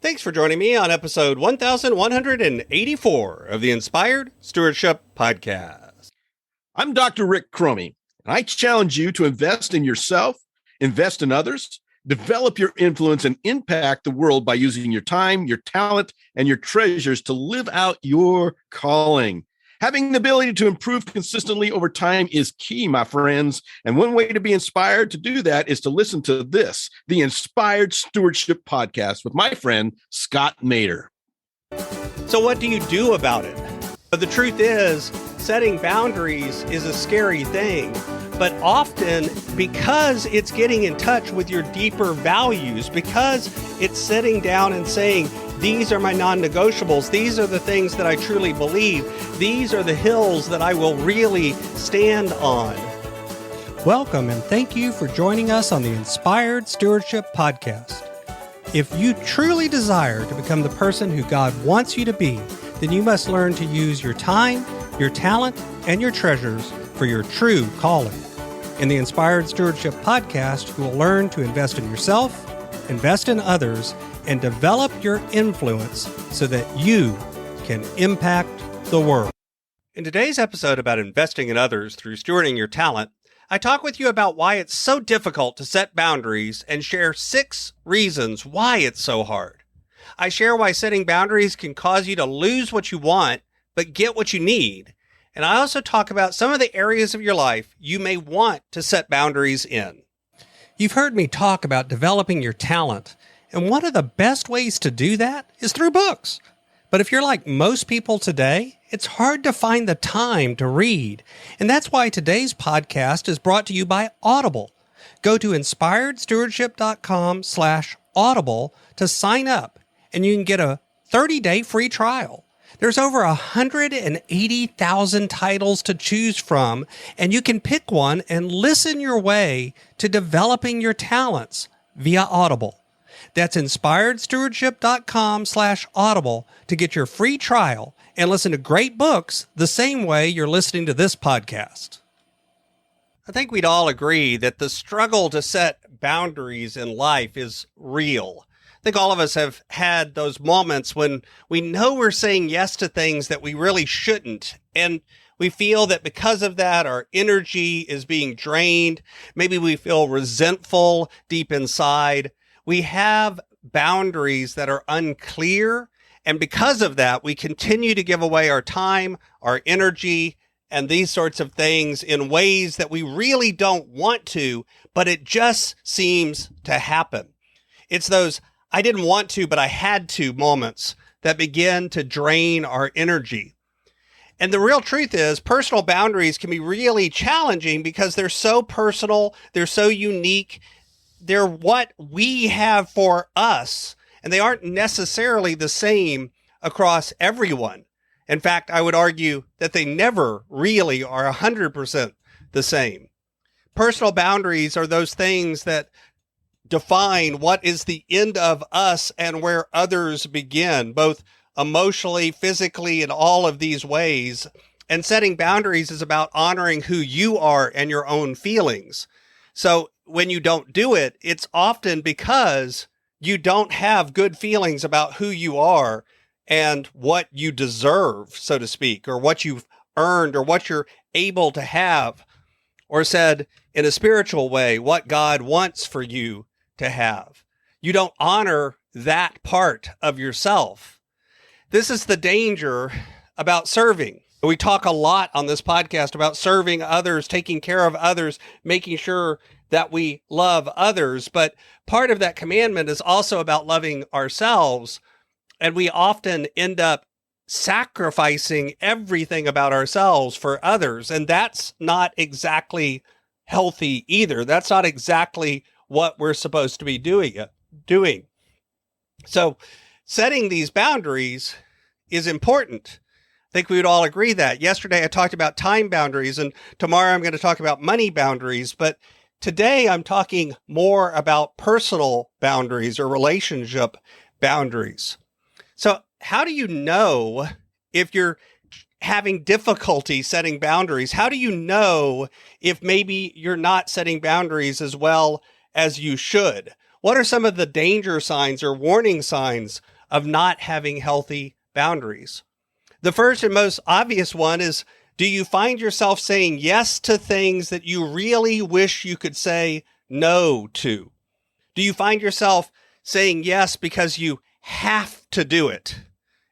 Thanks for joining me on episode 1184 of the Inspired Stewardship Podcast. I'm Dr. Rick Cromie, and I challenge you to invest in yourself, invest in others, develop your influence, and impact the world by using your time, your talent, and your treasures to live out your calling. Having the ability to improve consistently over time is key, my friends. And one way to be inspired to do that is to listen to this, the Inspired Stewardship Podcast with my friend, Scott Mader. So what do you do about it? The truth is, setting boundaries is a scary thing, but often because it's getting in touch with your deeper values, because it's sitting down and saying, these are my non-negotiables. These are the things that I truly believe. These are the hills that I will really stand on. Welcome and thank you for joining us on the Inspired Stewardship Podcast. If you truly desire to become the person who God wants you to be, then you must learn to use your time, your talent, and your treasures for your true calling. In the Inspired Stewardship Podcast, you will learn to invest in yourself, invest in others, and develop your influence so that you can impact the world. In today's episode about investing in others through stewarding your talent, I talk with you about why it's so difficult to set boundaries and share 6 reasons why it's so hard. I share why setting boundaries can cause you to lose what you want, but get what you need. And I also talk about some of the areas of your life you may want to set boundaries in. You've heard me talk about developing your talent, and one of the best ways to do that is through books. But if you're like most people today, it's hard to find the time to read. And that's why today's podcast is brought to you by Audible. Go to inspiredstewardship.com/audible to sign up, and you can get a 30-day free trial. There's over 180,000 titles to choose from, and you can pick one and listen your way to developing your talents via Audible. That's inspiredstewardship.com/audible to get your free trial and listen to great books the same way you're listening to this podcast. I think we'd all agree that the struggle to set boundaries in life is real. I think all of us have had those moments when we know we're saying yes to things that we really shouldn't. And we feel that because of that, our energy is being drained. Maybe we feel resentful deep inside. We have boundaries that are unclear. And because of that, we continue to give away our time, our energy, and these sorts of things in ways that we really don't want to, but it just seems to happen. It's those I didn't want to, but I had to moments that begin to drain our energy. And the real truth is personal boundaries can be really challenging because they're so personal, they're so unique, they're what we have for us, and they aren't necessarily the same across everyone. In fact, I would argue that they never really are 100% the same. Personal boundaries are those things that define what is the end of us and where others begin, both emotionally, physically, in all of these ways. And setting boundaries is about honoring who you are and your own feelings. So when you don't do it, it's often because you don't have good feelings about who you are and what you deserve, so to speak, or what you've earned or what you're able to have, or said in a spiritual way, what God wants for you to have. You don't honor that part of yourself. This is the danger about serving. We talk a lot on this podcast about serving others, taking care of others, making sure that we love others. But part of that commandment is also about loving ourselves. And we often end up sacrificing everything about ourselves for others. And that's not exactly healthy either. That's not exactly what we're supposed to be doing. So setting these boundaries is important. I think we would all agree that. Yesterday, I talked about time boundaries, and tomorrow I'm going to talk about money boundaries. But today, I'm talking more about personal boundaries or relationship boundaries. So how do you know if you're having difficulty setting boundaries? How do you know if maybe you're not setting boundaries as well as you should? What are some of the danger signs or warning signs of not having healthy boundaries. The first and most obvious one is, do you find yourself saying yes to things that you really wish you could say no to? Do you find yourself saying yes because you have to do it,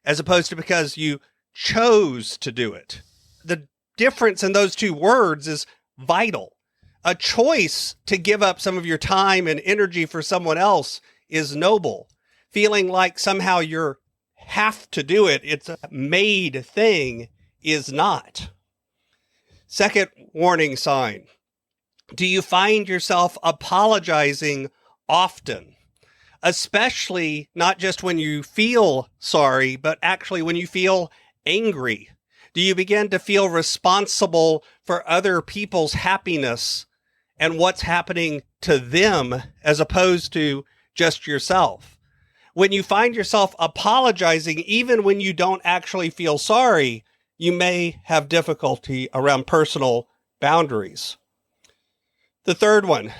as opposed to because you chose to do it? The difference in those two words is vital. A choice to give up some of your time and energy for someone else is noble. Feeling like somehow you're have to do it, it's a made thing, is not. Second warning sign. Do you find yourself apologizing often? Especially not just when you feel sorry, but actually when you feel angry. Do you begin to feel responsible for other people's happiness and what's happening to them as opposed to just yourself? When you find yourself apologizing, even when you don't actually feel sorry, you may have difficulty around personal boundaries. The third one,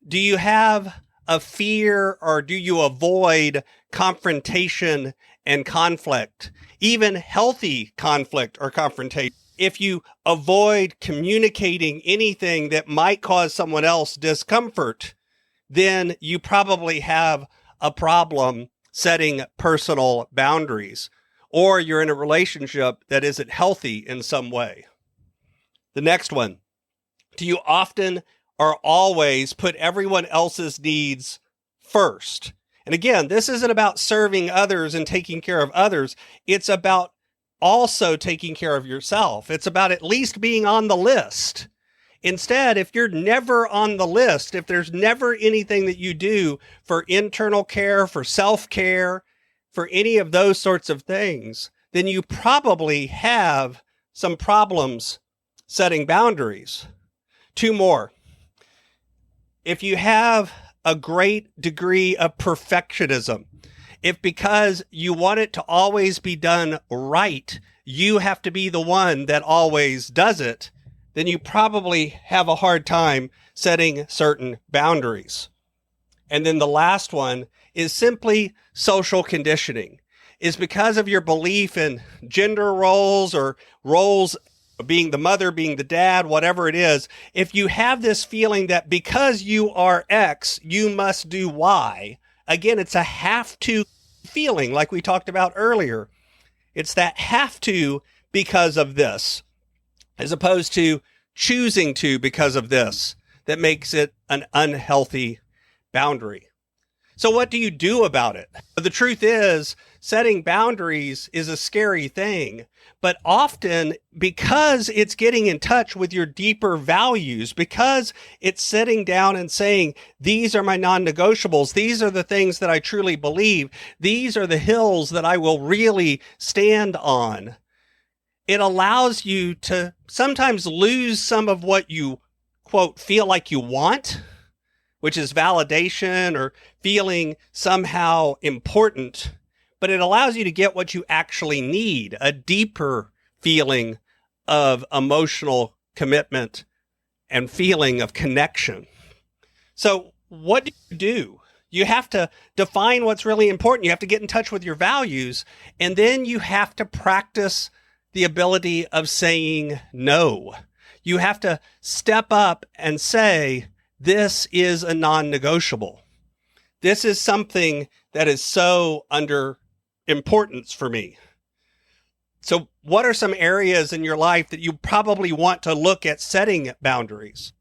do you have a fear or do you avoid confrontation and conflict, even healthy conflict or confrontation? If you avoid communicating anything that might cause someone else discomfort, then you probably have a problem setting personal boundaries, or you're in a relationship that isn't healthy in some way. The next one, do you often or always put everyone else's needs first? And again, this isn't about serving others and taking care of others. It's about also taking care of yourself. It's about at least being on the list. Instead, if you're never on the list, if there's never anything that you do for internal care, for self-care, for any of those sorts of things, then you probably have some problems setting boundaries. Two more. If you have a great degree of perfectionism, if because you want it to always be done right, you have to be the one that always does it, then you probably have a hard time setting certain boundaries. And then the last one is simply social conditioning. Is because of your belief in gender roles or roles being the mother, being the dad, whatever it is, if you have this feeling that because you are X, you must do Y, again, it's a have to feeling like we talked about earlier. It's that have to because of this, as opposed to choosing to because of this, that makes it an unhealthy boundary. So what do you do about it? The truth is, setting boundaries is a scary thing, but often because it's getting in touch with your deeper values, because it's sitting down and saying, these are my non-negotiables, these are the things that I truly believe, these are the hills that I will really stand on, it allows you to sometimes lose some of what you, quote, feel like you want, which is validation or feeling somehow important, but it allows you to get what you actually need, a deeper feeling of emotional commitment and feeling of connection. So what do you do? You have to define what's really important. You have to get in touch with your values, and then you have to practice the ability of saying no. You have to step up and say, this is a non-negotiable. This is something that is so under importance for me. So what are some areas in your life that you probably want to look at setting boundaries?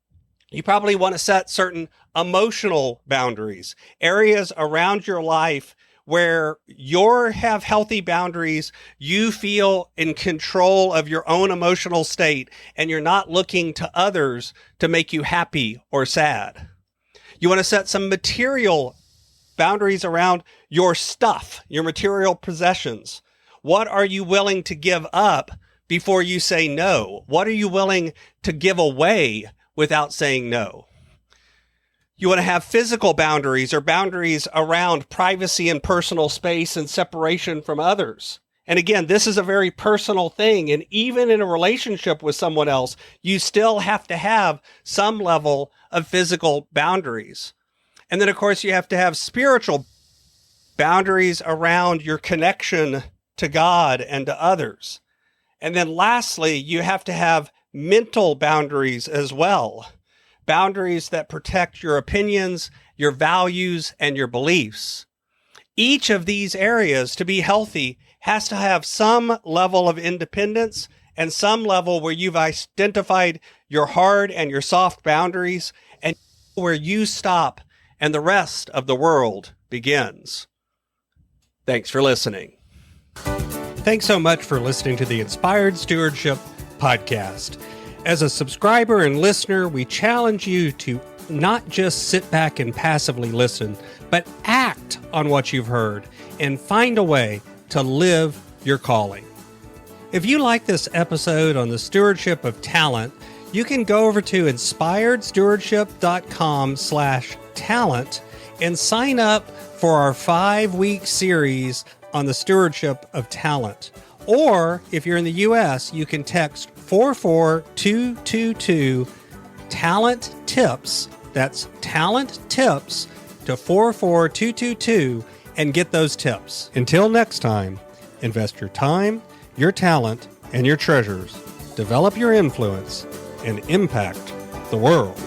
You probably want to set certain emotional boundaries, areas around your life where you have healthy boundaries, you feel in control of your own emotional state, and you're not looking to others to make you happy or sad. You want to set some material boundaries around your stuff, your material possessions. What are you willing to give up before you say no? What are you willing to give away without saying no? You want to have physical boundaries or boundaries around privacy and personal space and separation from others. And again, this is a very personal thing. And even in a relationship with someone else, you still have to have some level of physical boundaries. And then, of course, you have to have spiritual boundaries around your connection to God and to others. And then lastly, you have to have mental boundaries as well. Boundaries that protect your opinions, your values, and your beliefs. Each of these areas, to be healthy, has to have some level of independence and some level where you've identified your hard and your soft boundaries and where you stop and the rest of the world begins. Thanks for listening. Thanks so much for listening to the Inspired Stewardship podcast. As a subscriber and listener, we challenge you to not just sit back and passively listen, but act on what you've heard and find a way to live your calling. If you like this episode on the stewardship of talent, you can go over to inspiredstewardship.com/talent and sign up for our 5-week series on the stewardship of talent. Or if you're in the U.S., you can text 44222 talent tips. That's talent tips to 44222 and get those tips. Until next time, invest your time, your talent, and your treasures. Develop your influence and impact the world.